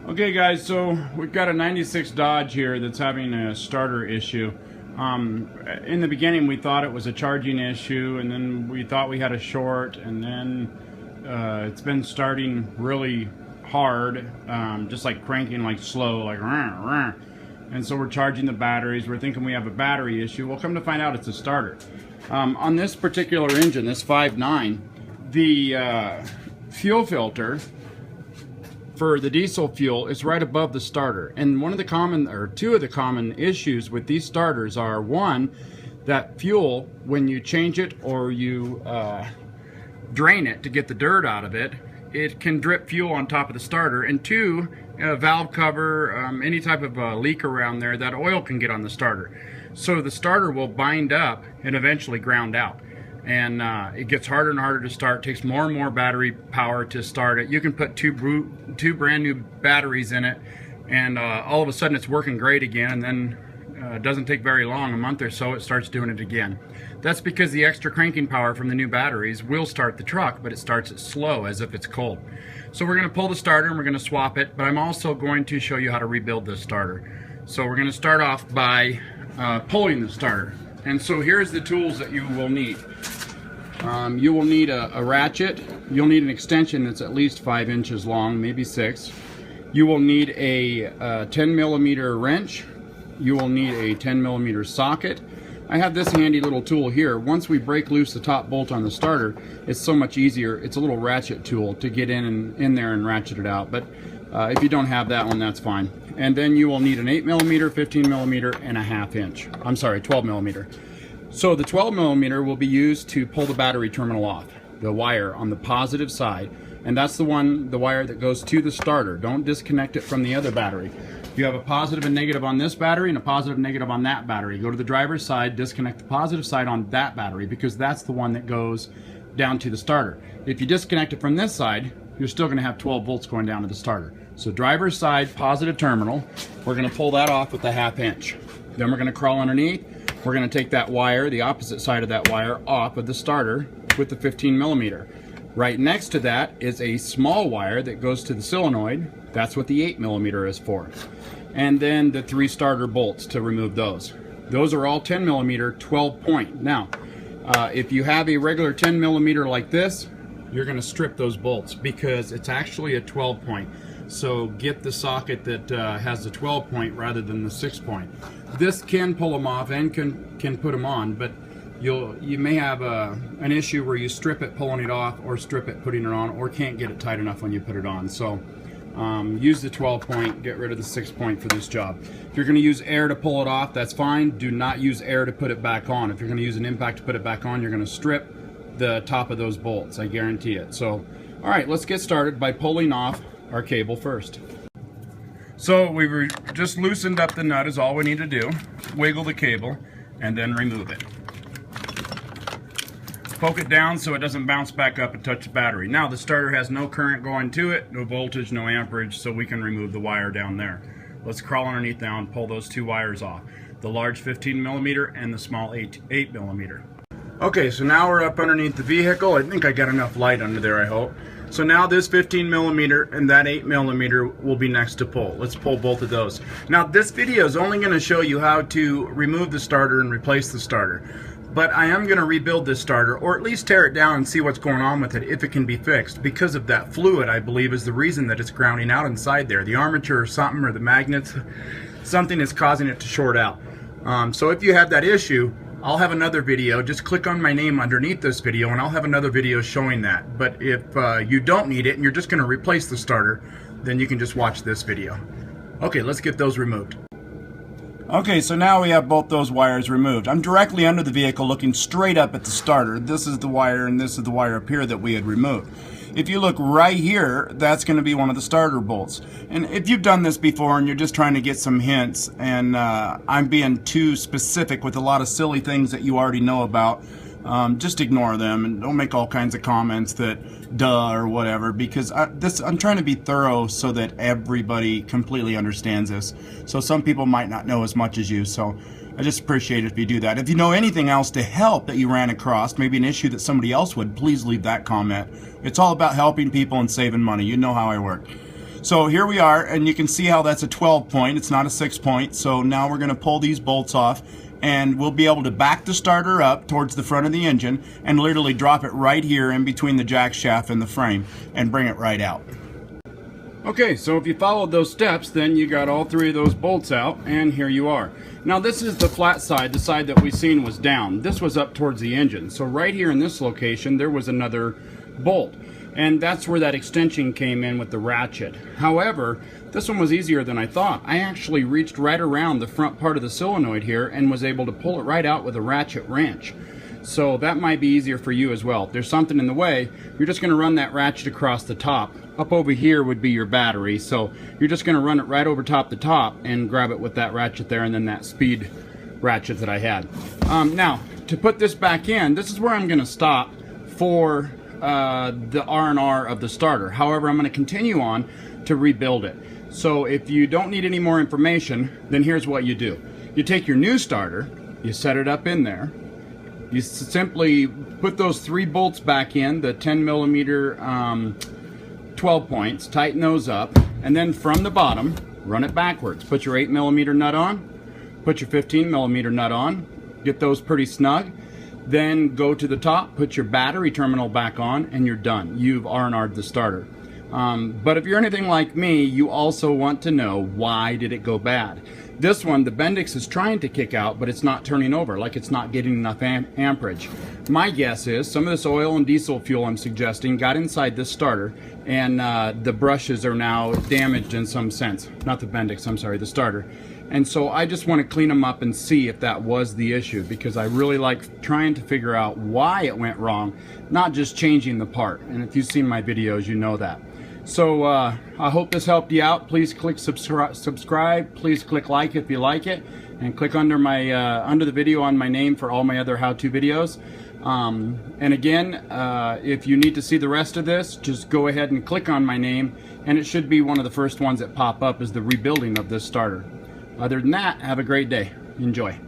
Okay guys, so we've got a 96 Dodge here that's having a starter issue. In the beginning we thought it was a charging issue, and then we thought we had a short, and then it's been starting really hard, just like cranking like slow, like rah, rah. And so we're charging the batteries. We're thinking we have a battery issue. We'll come to find out it's a starter. On this particular engine, this 5.9, the fuel filter for the diesel fuel is right above the starter. And one of the common, or two of the common issues with these starters are, one, that fuel, when you change it or you drain it to get the dirt out of it, it can drip fuel on top of the starter. And two, a valve cover, any type of leak around there, that oil can get on the starter. So the starter will bind up and eventually ground out. And it gets harder and harder to start. Takes more and more battery power to start it. You can put two brand new batteries in it, and all of a sudden it's working great again, and then it doesn't take very long, a month or so, it starts doing it again. That's because the extra cranking power from the new batteries will start the truck, but it starts it slow, as if it's cold. So we're going to pull the starter and we're going to swap it, but I'm also going to show you how to rebuild this starter. So we're going to start off by pulling the starter. And so here's the tools that you will need. You will need a ratchet. You'll need an extension that's at least 5 inches long, maybe 6. You will need a 10 millimeter wrench. You will need a 10 millimeter socket. I have this handy little tool here. Once we break loose the top bolt on the starter, it's so much easier. It's a little ratchet tool to get in there and ratchet it out. But if you don't have that one, that's fine. And then you will need an 8 millimeter, 15 millimeter, and a 1/2 inch. I'm sorry, 12 millimeter. So the 12 millimeter will be used to pull the battery terminal off, the wire on the positive side, and that's the wire that goes to the starter. Don't disconnect it from the other battery. You have a positive and negative on this battery and a positive and negative on that battery. Go to the driver's side, disconnect the positive side on that battery, because that's the one that goes down to the starter. If you disconnect it from this side, you're still going to have 12 volts going down to the starter. So driver's side, positive terminal, we're going to pull that off with a 1/2 inch. Then we're going to crawl underneath. We're going to take that wire, the opposite side of that wire, off of the starter with the 15 millimeter. Right next to that is a small wire that goes to the solenoid. That's what the 8 millimeter is for. And then the 3 starter bolts to remove those. Those are all 10 millimeter, 12 point. Now, if you have a regular 10 millimeter like this, you're going to strip those bolts because it's actually a 12 point. So get the socket that has the 12 point rather than the 6 point. This can pull them off and can put them on, but you may have an issue where you strip it pulling it off, or strip it putting it on, or can't get it tight enough when you put it on. So use the 12 point, get rid of the 6 point for this job. If you're going to use air to pull it off, that's fine. Do not use air to put it back on. If you're going to use an impact to put it back on, you're going to strip the top of those bolts, I guarantee it. So all right, let's get started by pulling off our cable first. So we've just loosened up the nut is all we need to do. Wiggle the cable and then remove it. Poke it down so it doesn't bounce back up and touch the battery. Now the starter has no current going to it, no voltage, no amperage, so we can remove the wire down there. Let's crawl underneath now and pull those 2 wires off. The large 15 millimeter and the small 8 millimeter. Okay, so now we're up underneath the vehicle. I think I got enough light under there, I hope. So now this 15 millimeter and that 8 millimeter will be next to pull. Let's pull both of those. Now this video is only going to show you how to remove the starter and replace the starter. But I am going to rebuild this starter, or at least tear it down and see what's going on with it, if it can be fixed. Because of that fluid, I believe, is the reason that it's grounding out inside there. The armature or something, or the magnets, something is causing it to short out. So if you have that issue, I'll have another video. Just click on my name underneath this video and I'll have another video showing that. But if you don't need it and you're just going to replace the starter, then you can just watch this video. Okay, let's get those removed. Okay, so now we have both those wires removed. I'm directly under the vehicle looking straight up at the starter. This is the wire and this is the wire up here that we had removed. If you look right here, that's going to be one of the starter bolts. And if you've done this before and you're just trying to get some hints, and I'm being too specific with a lot of silly things that you already know about, just ignore them and don't make all kinds of comments that duh or whatever, because I'm trying to be thorough so that everybody completely understands this. So some people might not know as much as you, so I just appreciate it if you do that. If you know anything else to help that you ran across, maybe an issue that somebody else would, please leave that comment. It's all about helping people and saving money. You know how I work. So here we are, and you can see how that's a 12 point. It's not a 6 point. So now we're going to pull these bolts off, and we'll be able to back the starter up towards the front of the engine and literally drop it right here in between the jack shaft and the frame and bring it right out. Okay, so if you followed those steps, then you got all three of those bolts out, and here you are. Now this is the flat side. The side that we seen was down. This was up towards the engine. So right here in this location, there was another bolt. And that's where that extension came in with the ratchet. However, this one was easier than I thought. I actually reached right around the front part of the solenoid here and was able to pull it right out with a ratchet wrench. So that might be easier for you as well. If there's something in the way, you're just going to run that ratchet across the top. Up over here would be your battery, so you're just going to run it right over top the top and grab it with that ratchet there, and then that speed ratchet that I had. Now, to put this back in, this is where I'm going to stop for the R&R of the starter. However, I'm going to continue on to rebuild it. So if you don't need any more information, then here's what you do. You take your new starter, you set it up in there, you simply put those 3 bolts back in, the 10 millimeter 12 points, tighten those up, and then from the bottom, run it backwards. Put your 8 millimeter nut on, put your 15 millimeter nut on, get those pretty snug, then go to the top, put your battery terminal back on, and you're done. You've R&R'd the starter. But if you're anything like me, you also want to know, why did it go bad? This one, the Bendix is trying to kick out, but it's not turning over, like it's not getting enough amperage. My guess is some of this oil and diesel fuel I'm suggesting got inside this starter, and the brushes are now damaged in some sense. Not the Bendix, I'm sorry, the starter. And so I just want to clean them up and see if that was the issue, because I really like trying to figure out why it went wrong, not just changing the part. And if you've seen my videos, you know that. So I hope this helped you out. Please click subscribe. Please click like if you like it, and click under my under the video on my name for all my other how-to videos. And again, if you need to see the rest of this, just go ahead and click on my name, and it should be one of the first ones that pop up is the rebuilding of this starter. Other than that, have a great day. Enjoy.